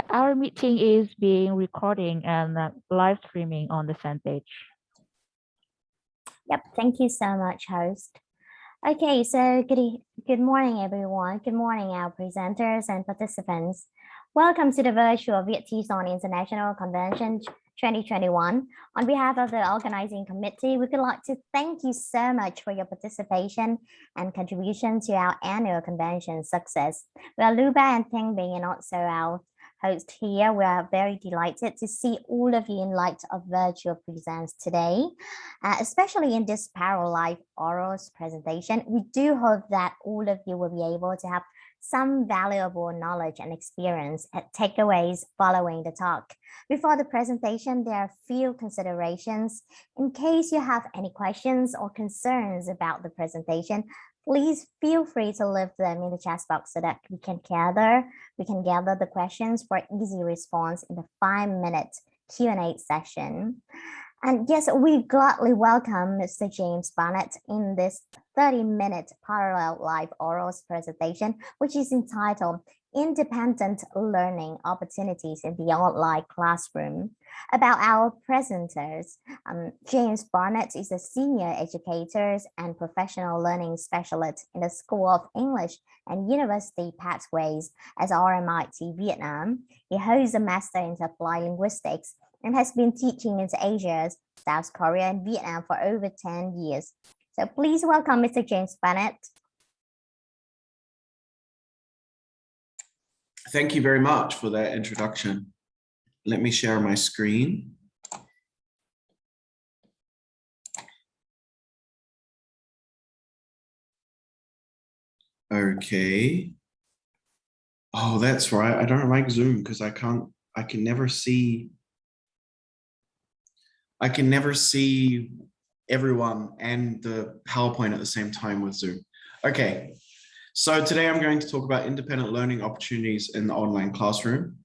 Our meeting is being recording and live streaming on the same page. Yep, thank you so much, host. Okay, so good morning, everyone. Good morning, our presenters and participants. Welcome to the virtual Vietnamese International Convention 2021. On behalf of the organizing committee, we would like to thank you so much for your participation and contribution to our annual convention success. We are Luba and Thanh Bing and also our host here. We are very delighted to see all of you in light of virtual presence today, especially in this parallel live orals presentation. We do hope that all of you will be able to have some valuable knowledge and experience and takeaways following the talk. Before the presentation, there are a few considerations. In case you have any questions or concerns about the presentation, please feel free to leave them in the chat box so that we can gather the questions for easy response in the 5-minute Q&A session. And yes, we gladly welcome Mr. James Barnett in this 30-minute parallel live orals presentation, which is entitled Independent Learning Opportunities in the Online Classroom. About our presenters, James Barnett is a senior educator and professional learning specialist in the School of English and University Pathways at RMIT Vietnam. He holds a master in applied linguistics and has been teaching in Asia, South Korea, and Vietnam for over 10 years. So please welcome Mr. James Barnett. Thank you very much for that introduction. Let me share my screen. Okay. Oh, that's right. I don't like Zoom because I can never see everyone and the PowerPoint at the same time with Zoom. Okay, so today I'm going to talk about independent learning opportunities in the online classroom.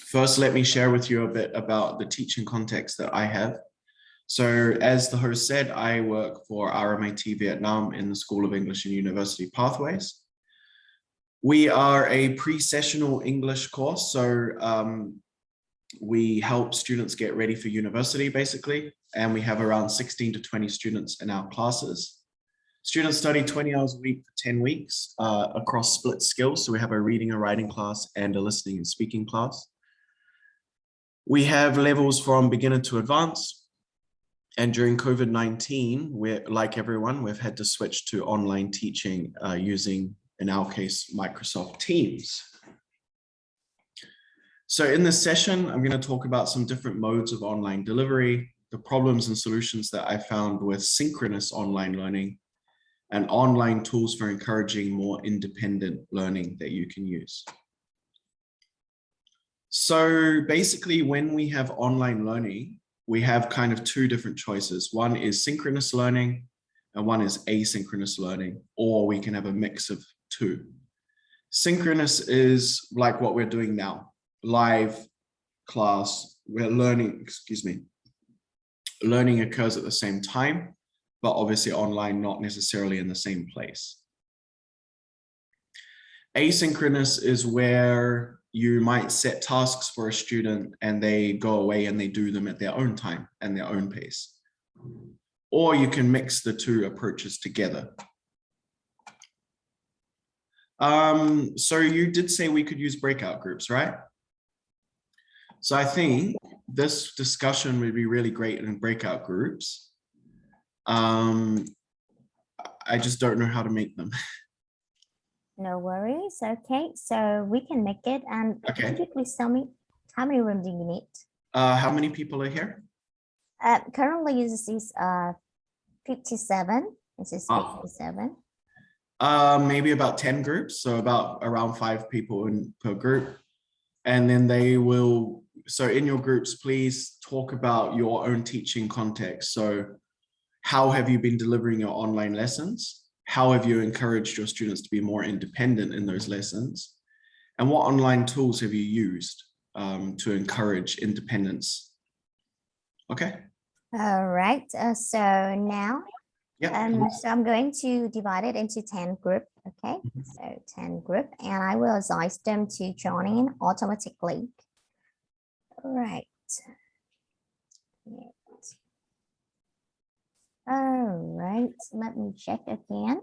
First, let me share with you a bit about the teaching context that I have. So as the host said, I work for RMIT Vietnam in the School of English and University Pathways. We are a pre-sessional English course, so we help students get ready for university, basically, and we have around 16 to 20 students in our classes. Students study 20 hours a week for 10 weeks across split skills. So we have a reading and writing class and a listening and speaking class. We have levels from beginner to advanced. And during COVID-19, we're like everyone, we've had to switch to online teaching using, in our case, Microsoft Teams. So in this session, I'm going to talk about some different modes of online delivery, the problems and solutions that I found with synchronous online learning, and online tools for encouraging more independent learning that you can use. So basically, when we have online learning, we have kind of two different choices. One is synchronous learning, and one is asynchronous learning, or we can have a mix of two. Synchronous is like what we're doing now. Live class, we're learning, learning occurs at the same time, but obviously online, not necessarily in the same place. Asynchronous is where you might set tasks for a student and they go away and they do them at their own time and their own pace. Or you can mix the two approaches together. So you did say we could use breakout groups, right? So I think this discussion would be really great in breakout groups. I just don't know how to make them. No worries. Okay, so we can make it. And okay. Could you please tell me how many rooms do you need? How many people are here? Currently, this is 57. This is 57. Maybe about 10 groups, so around 5 people per group. And then they will, so in your groups, please talk about your own teaching context. So how have you been delivering your online lessons? How have you encouraged your students to be more independent in those lessons? And what online tools have you used to encourage independence? Okay. All right, so now Yeah. So I'm going to divide it into 10 group. Okay, so 10 group, and I will assign them to join in automatically. All right. All right, let me check again.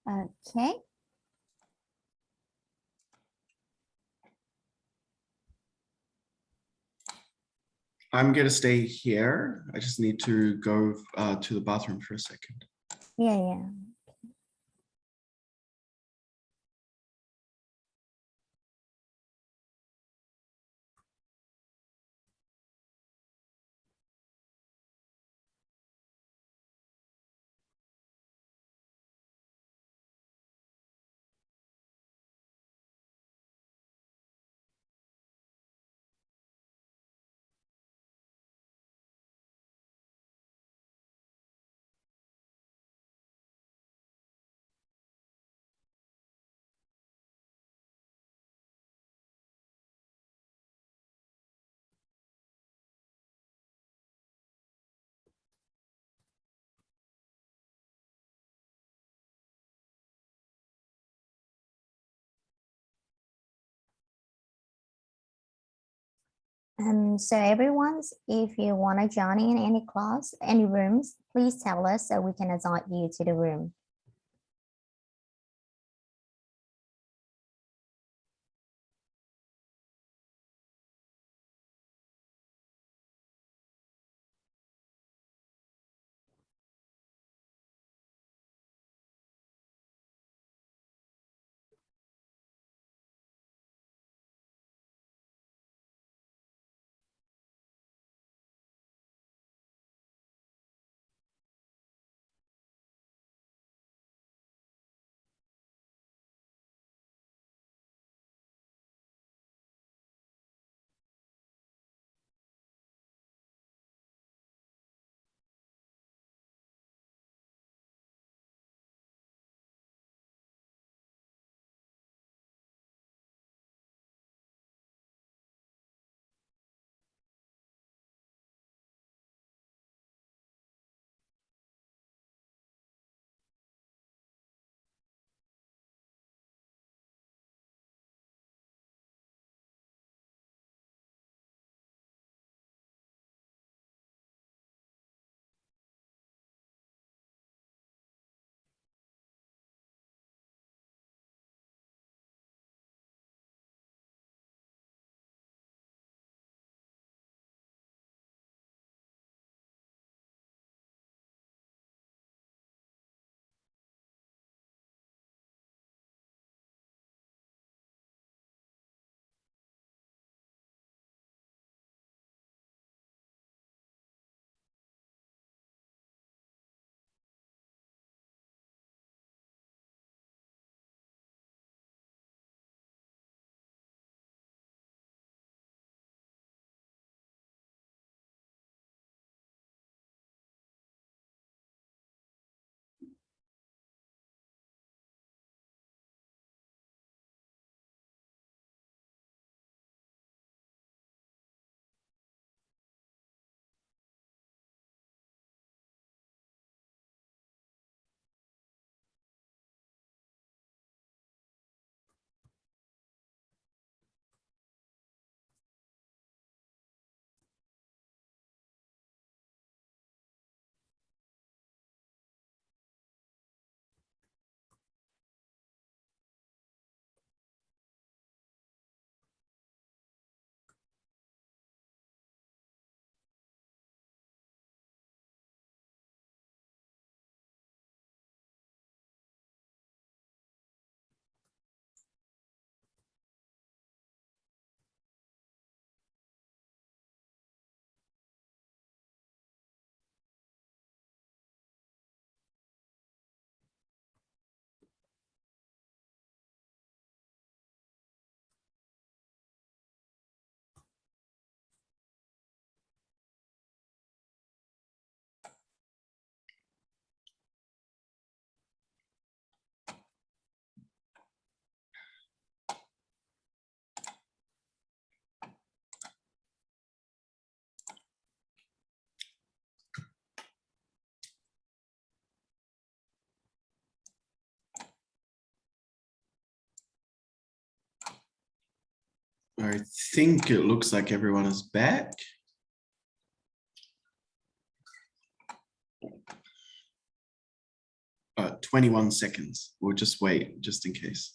Okay. I'm going to stay here. I just need to go to the bathroom for a second. Yeah. So everyone, if you want to join in any class, any rooms, please tell us so we can assign you to the room. I think it looks like everyone is back. Uh, 21 seconds. We'll just wait just in case.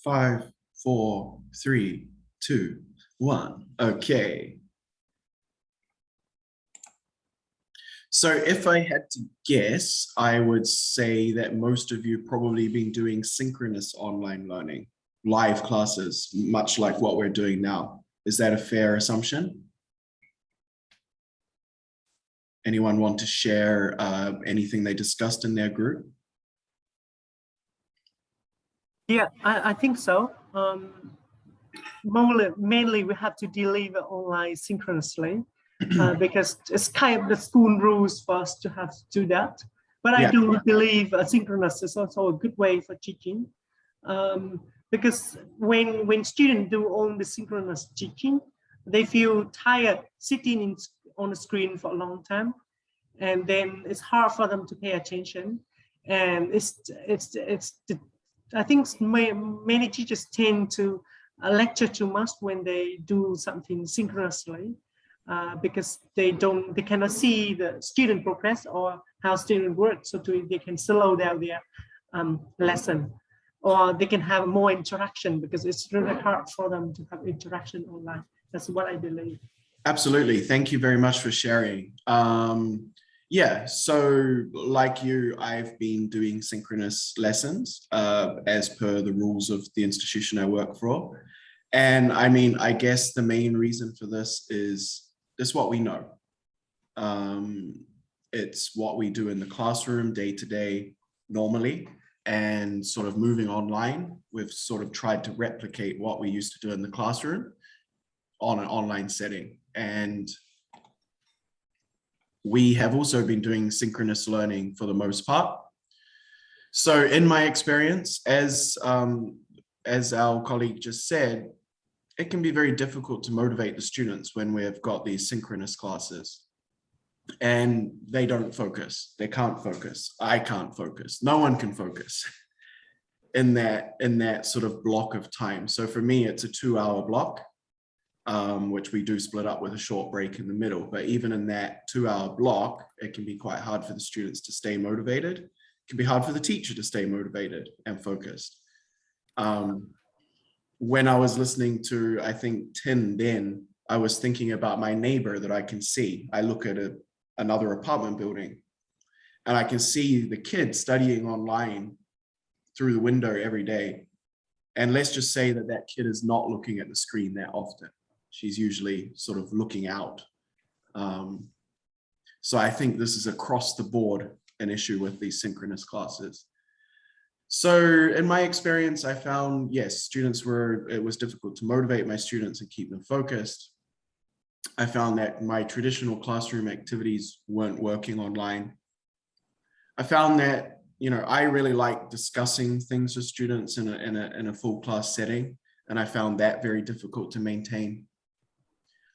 Five, 4, 3, 2, 1. Okay. So if I had to guess, I would say that most of you probably been doing synchronous online learning, live classes, much like what we're doing now. Is that a fair assumption? Anyone want to share anything they discussed in their group? Yeah, I think so. Mainly we have to deliver online synchronously because it's kind of the school rules for us to have to do that. But I do believe synchronous is also a good way for teaching because when students do all the synchronous teaching, they feel tired sitting on the screen for a long time, and then it's hard for them to pay attention. And I think many teachers tend to lecture too much when they do something synchronously because they cannot see the student progress or how student work, so they can slow down their lesson, or they can have more interaction because it's really hard for them to have interaction online. That's what I believe. Absolutely. Thank you very much for sharing. Yeah, so like you, I've been doing synchronous lessons as per the rules of the institution I work for. And I mean, I guess the main reason for this is what we know. It's what we do in the classroom day to day normally, and sort of moving online, we've sort of tried to replicate what we used to do in the classroom on an online setting. And we have also been doing synchronous learning for the most part. So in my experience, as our colleague just said, it can be very difficult to motivate the students when we've got these synchronous classes and they don't focus. They can't focus. I can't focus. No one can focus in that sort of block of time. So for me, it's a 2-hour block, which we do split up with a short break in the middle. But even in that 2-hour block, it can be quite hard for the students to stay motivated. It can be hard for the teacher to stay motivated and focused. When I was listening to, I think, Tin then, I was thinking about my neighbor that I can see. I look at another apartment building and I can see the kids studying online through the window every day. And let's just say that that kid is not looking at the screen that often. She's usually sort of looking out. So I think this is across the board an issue with these synchronous classes. So in my experience, I found, yes, it was difficult to motivate my students and keep them focused. I found that my traditional classroom activities weren't working online. I found that, I really like discussing things with students in a full class setting, and I found that very difficult to maintain.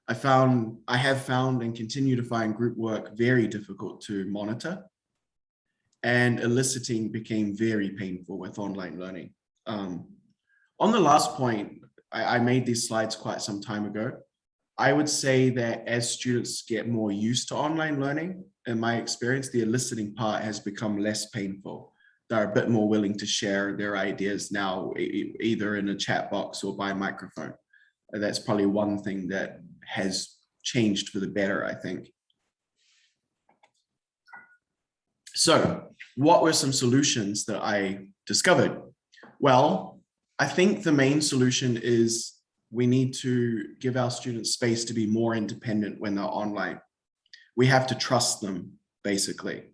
I have found and continue to find group work very difficult to monitor, and eliciting became very painful with online learning. On the last point, I made these slides quite some time ago. I would say that as students get more used to online learning, in my experience, the eliciting part has become less painful. They're a bit more willing to share their ideas now, either in a chat box or by microphone. That's probably one thing that has changed for the better, I think. So what were some solutions that I discovered? Well, I think the main solution is we need to give our students space to be more independent when they're online. We have to trust them, basically.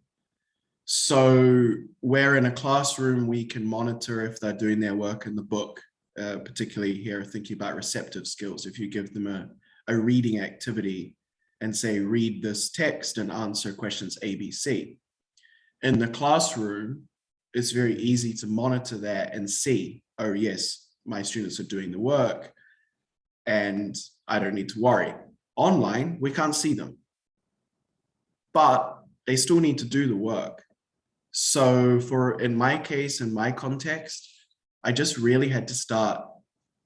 So where in a classroom, we can monitor if they're doing their work in the book, particularly here, thinking about receptive skills. If you give them a reading activity and say, read this text and answer questions A, B, C. In the classroom, it's very easy to monitor that and see, oh yes, my students are doing the work and I don't need to worry. Online, we can't see them, but they still need to do the work. So in my case, in my context, I just really had to start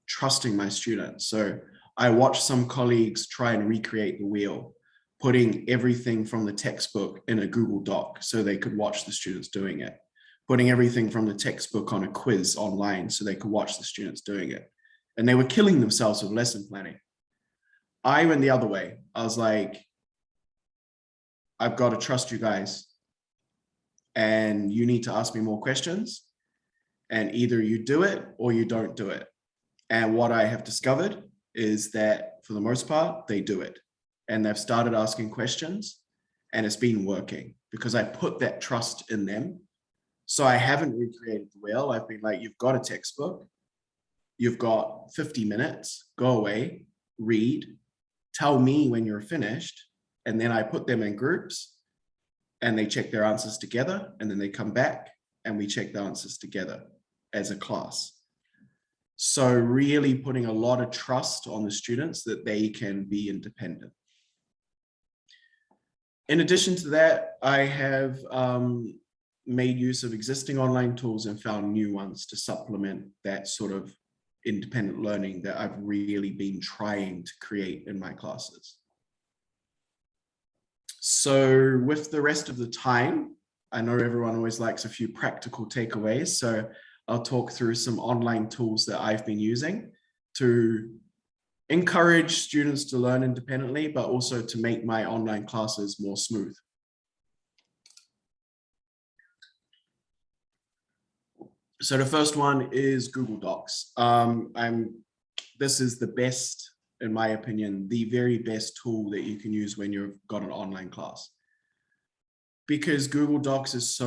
trusting my students. So I watched some colleagues try and recreate the wheel, putting everything from the textbook in a Google Doc so they could watch the students doing it, putting everything from the textbook on a quiz online so they could watch the students doing it. And they were killing themselves with lesson planning. I went the other way. I was like, I've got to trust you guys. And you need to ask me more questions. And either you do it or you don't do it. And what I have discovered is that for the most part, they do it. And they've started asking questions and it's been working because I put that trust in them. So I haven't recreated the wheel. I've been like, you've got a textbook. You've got 50 minutes, go away, read, tell me when you're finished. And then I put them in groups and they check their answers together. And then they come back and we check the answers together as a class. So really putting a lot of trust on the students that they can be independent. In addition to that, I have made use of existing online tools and found new ones to supplement that sort of independent learning that I've really been trying to create in my classes. So with the rest of the time, I know everyone always likes a few practical takeaways. So I'll talk through some online tools that I've been using to encourage students to learn independently, but also to make my online classes more smooth. So the first one is Google Docs. This is the best, in my opinion, the very best tool that you can use when you've got an online class. Because Google Docs is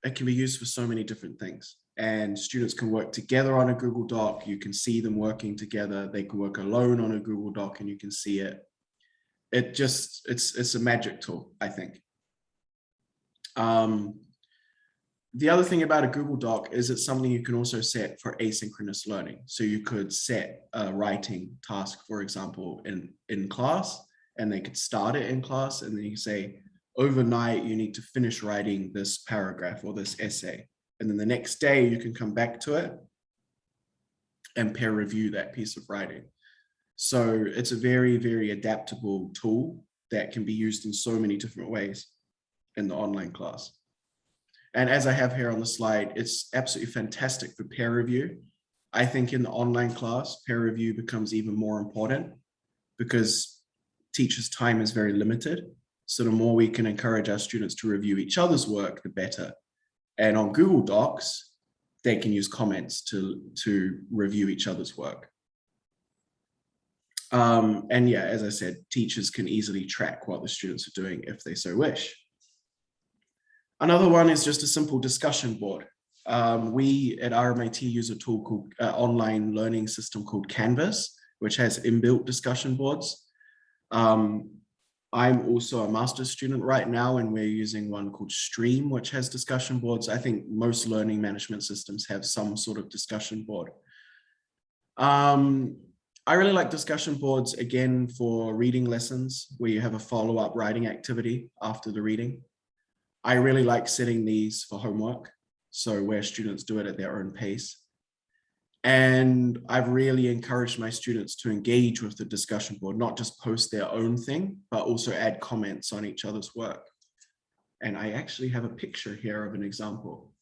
it can be used for so many different things. And students can work together on a Google Doc. You can see them working together. They can work alone on a Google Doc and you can see it. It's a magic tool, I think. The other thing about a Google Doc is it's something you can also set for asynchronous learning. So you could set a writing task, for example, in class, and they could start it in class. And then you say, overnight, you need to finish writing this paragraph or this essay. And then the next day you can come back to it and peer review that piece of writing. So it's a very, very adaptable tool that can be used in so many different ways in the online class. And as I have here on the slide, it's absolutely fantastic for peer review. I think in the online class, peer review becomes even more important because teachers' time is very limited. So the more we can encourage our students to review each other's work, the better. And on Google Docs, they can use comments to review each other's work. And yeah, as I said, teachers can easily track what the students are doing if they so wish. Another one is just a simple discussion board. We at RMIT use a tool called online learning system called Canvas, which has inbuilt discussion boards. I'm also a master's student right now, and we're using one called Stream, which has discussion boards. I think most learning management systems have some sort of discussion board. I really like discussion boards, again, for reading lessons where you have a follow-up writing activity after the reading. I really like setting these for homework, so where students do it at their own pace. And I've really encouraged my students to engage with the discussion board, not just post their own thing, but also add comments on each other's work. And I actually have a picture here of an example.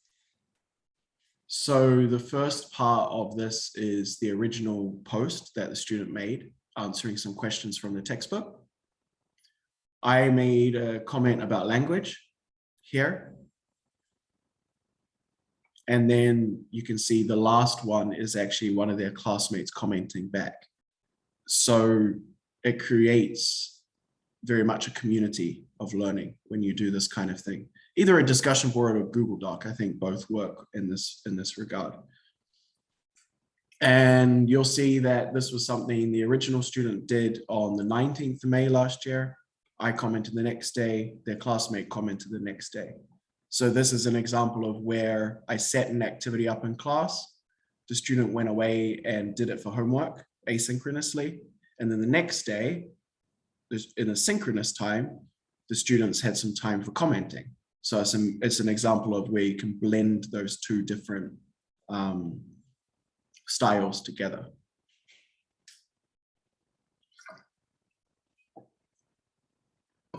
So the first part of this is the original post that the student made, answering some questions from the textbook. I made a comment about language here. And then you can see the last one is actually one of their classmates commenting back. So it creates very much a community of learning when you do this kind of thing. Either a discussion board or Google Doc, I think both work in this regard. And you'll see that this was something the original student did on the 19th of May last year. I commented the next day, their classmate commented the next day. So this is an example of where I set an activity up in class. The student went away and did it for homework asynchronously. And then the next day, in a synchronous time, the students had some time for commenting. So it's an example of where you can blend those two different styles together.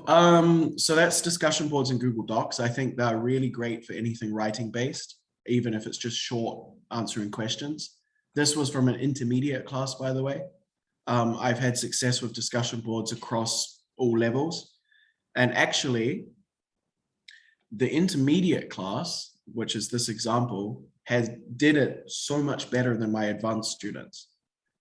So that's discussion boards in Google Docs. I think they're really great for anything writing based, even if it's just short answering questions. This was from an intermediate class, by the way. I've had success with discussion boards across all levels. And actually, the intermediate class, which is this example, did it so much better than my advanced students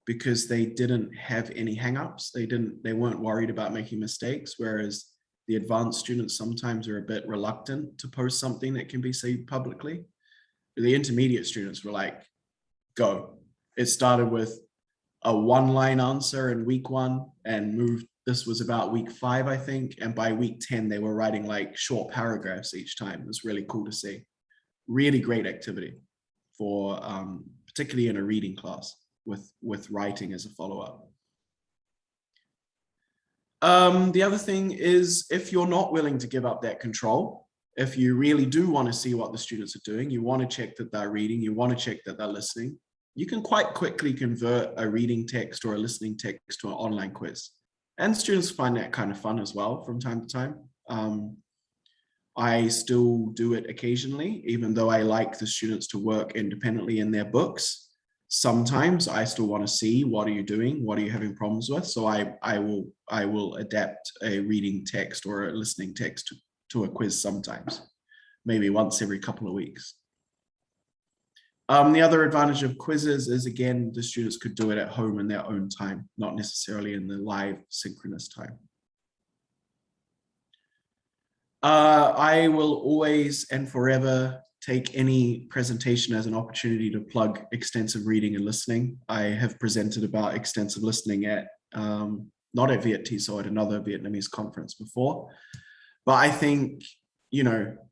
because they didn't have any hangups. They weren't worried about making mistakes, whereas the advanced students sometimes are a bit reluctant to post something that can be seen publicly. The intermediate students were like, go. It started with a one-line answer in week 1 and moved. This was about week 5, I think. And by week 10, they were writing like short paragraphs each time. It was really cool to see. Really great activity for particularly in a reading class with writing as a follow-up. The other thing is, if you're not willing to give up that control, if you really do want to see what the students are doing, you want to check that they're reading, you want to check that they're listening, you can quite quickly convert a reading text or a listening text to an online quiz. And students find that kind of fun as well from time to time. I still do it occasionally, even though I like the students to work independently in their books. Sometimes I still want to see, what are you doing? What are you having problems with? So I will adapt a reading text or a listening text to a quiz sometimes, maybe once every couple of weeks. The other advantage of quizzes is, again, the students could do it at home in their own time, not necessarily in the live synchronous time. I will always and forever take any presentation as an opportunity to plug extensive reading and listening. I have presented about extensive listening at, not at VIT, so at another Vietnamese conference before. But I think,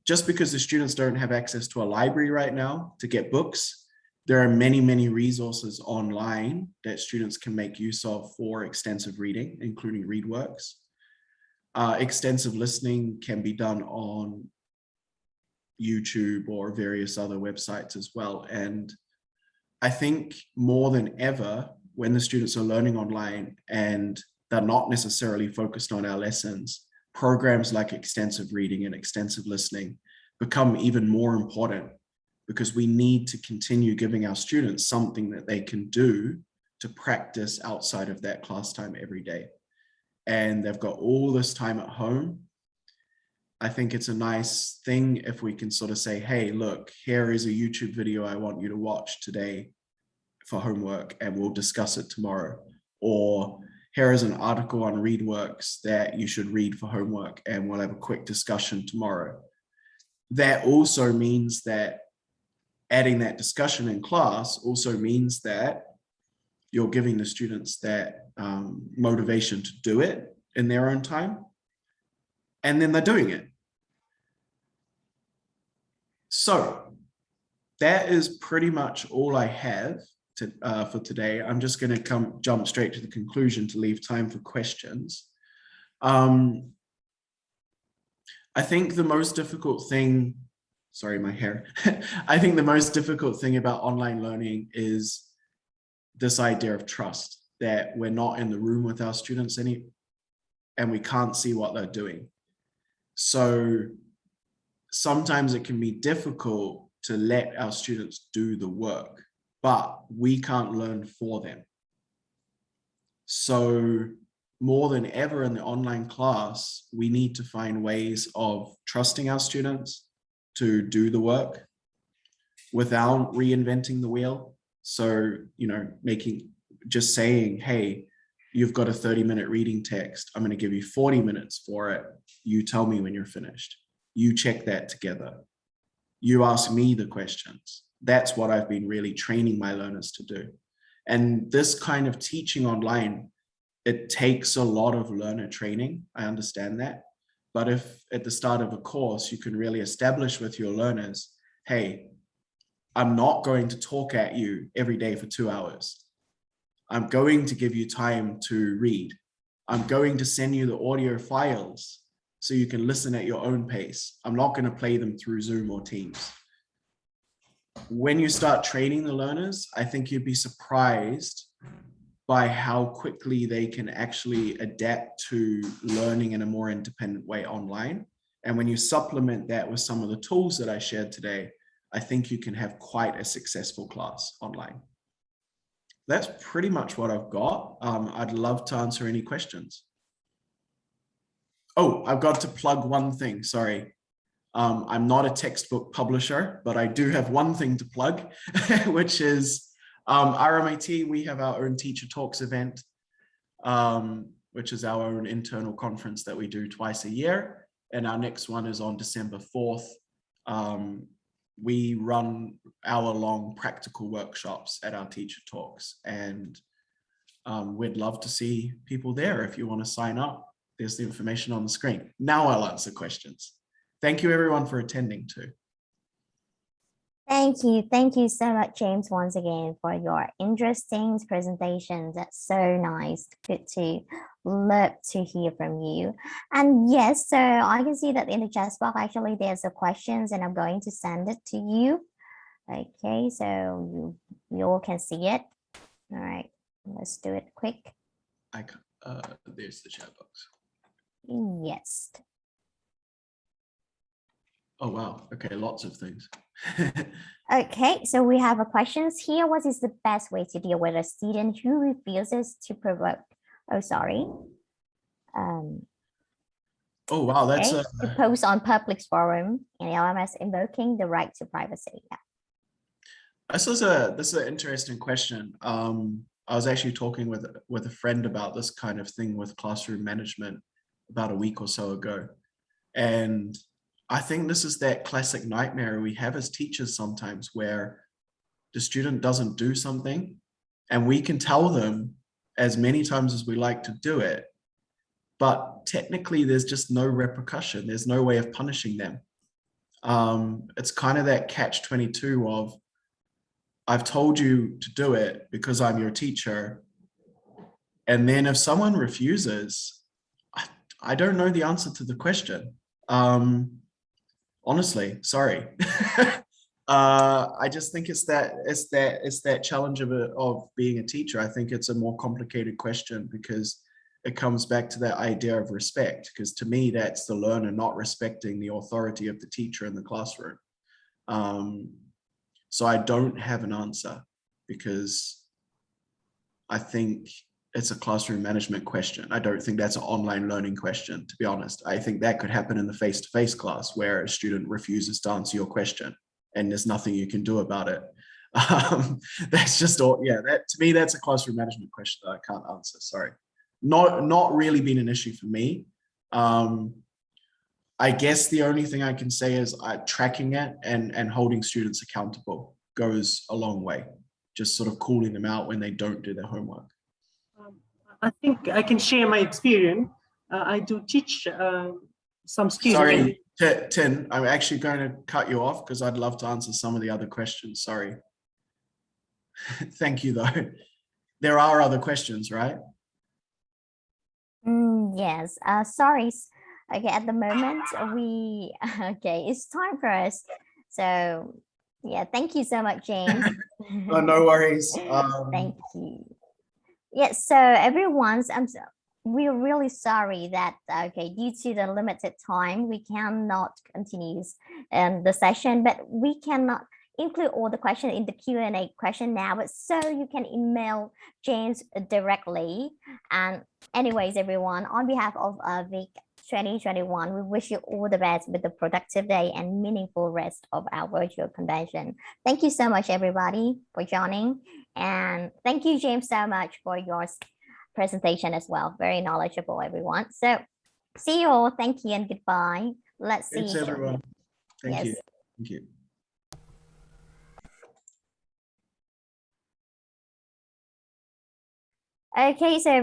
just because the students don't have access to a library right now to get books, there are many, many resources online that students can make use of for extensive reading, including ReadWorks. Extensive listening can be done on YouTube or various other websites as well. And I think more than ever, when the students are learning online and they're not necessarily focused on our lessons, programs like extensive reading and extensive listening become even more important, because we need to continue giving our students something that they can do to practice outside of that class time every day. And they've got all this time at home. I think it's a nice thing if we can sort of say, hey, look, here is a YouTube video I want you to watch today for homework, and we'll discuss it tomorrow. Or here is an article on ReadWorks that you should read for homework, and we'll have a quick discussion tomorrow. That also means that adding that discussion in class also means that you're giving the students that motivation to do it in their own time, and then they're doing it. So that is pretty much all I have for today. I'm just going to jump straight to the conclusion to leave time for questions. I think the most difficult thing, sorry, my hair. I think the most difficult thing about online learning is this idea of trust, that we're not in the room with our students and we can't see what they're doing. So sometimes it can be difficult to let our students do the work, but we can't learn for them. So more than ever in the online class, we need to find ways of trusting our students to do the work without reinventing the wheel. So, just saying, hey, you've got a 30-minute reading text. I'm going to give you 40 minutes for it. You tell me when you're finished. You check that together. You ask me the questions. That's what I've been really training my learners to do. And this kind of teaching online, it takes a lot of learner training. I understand that. But if at the start of a course, you can really establish with your learners, hey, I'm not going to talk at you every day for 2 hours. I'm going to give you time to read. I'm going to send you the audio files so you can listen at your own pace. I'm not going to play them through Zoom or Teams. When you start training the learners, I think you'd be surprised by how quickly they can actually adapt to learning in a more independent way online. And when you supplement that with some of the tools that I shared today, I think you can have quite a successful class online. That's pretty much what I've got. I'd love to answer any questions. Oh, I've got to plug one thing, sorry. I'm not a textbook publisher, but I do have one thing to plug, which is RMIT. We have our own Teacher Talks event, which is our own internal conference that we do twice a year. And our next one is on December 4th. We run hour-long practical workshops at our Teacher Talks, and we'd love to see people there. If you want to sign up, there's the information on the screen. Now I'll answer questions. Thank you everyone for attending too. Thank you. Thank you so much, James, once again for your interesting presentation. That's so nice. Good to love to hear from you. And yes, so I can see that in the chat box, actually, there's a questions and I'm going to send it to you. Okay, so you all can see it. All right, let's do it quick. There's the chat box. Yes. Oh, wow. Okay, lots of things. Okay, so we have a questions here. What is the best way to deal with a student who refuses to provoke? Oh, sorry. Oh, wow, that's okay, to post on public forum in LMS invoking the right to privacy. Yeah. This is an interesting question. I was actually talking with a friend about this kind of thing with classroom management about a week or so ago. And I think this is that classic nightmare we have as teachers sometimes, where the student doesn't do something and we can tell them as many times as we like to do it, but technically there's just no repercussion. There's no way of punishing them. It's kind of that catch-22 of, I've told you to do it because I'm your teacher. And then if someone refuses, I don't know the answer to the question. Honestly, sorry. I just think it's that challenge of being a teacher. I think it's a more complicated question because it comes back to that idea of respect, because to me, that's the learner not respecting the authority of the teacher in the classroom. So I don't have an answer because I think it's a classroom management question. I don't think that's an online learning question, to be honest. I think that could happen in the face-to-face class where a student refuses to answer your question and there's nothing you can do about it. That's just all, yeah, that to me, that's a classroom management question that I can't answer, sorry. Not really been an issue for me. I guess the only thing I can say is tracking it and holding students accountable goes a long way. Just sort of calling them out when they don't do their homework. I think I can share my experience. I do teach some students. Sorry, Tin, I'm actually going to cut you off because I'd love to answer some of the other questions. Sorry. Thank you, though. There are other questions, right? Yes. Sorry. Okay, at the moment, okay, it's time for us. So, yeah, thank you so much, James. Oh, no worries. Thank you. Yes, so everyone's, we're really sorry that, okay, due to the limited time, we cannot continue the session, but we cannot include all the questions in the Q&A question now, but so you can email James directly. And anyways, everyone, on behalf of Week 2021, we wish you all the best with the productive day and meaningful rest of our virtual convention. Thank you so much, everybody, for joining. And thank you, James, so much for your presentation as well. Very knowledgeable, everyone. So see you all. Thank you and goodbye. Let's see. Thanks, everyone. Thank you. Thank you. Okay, so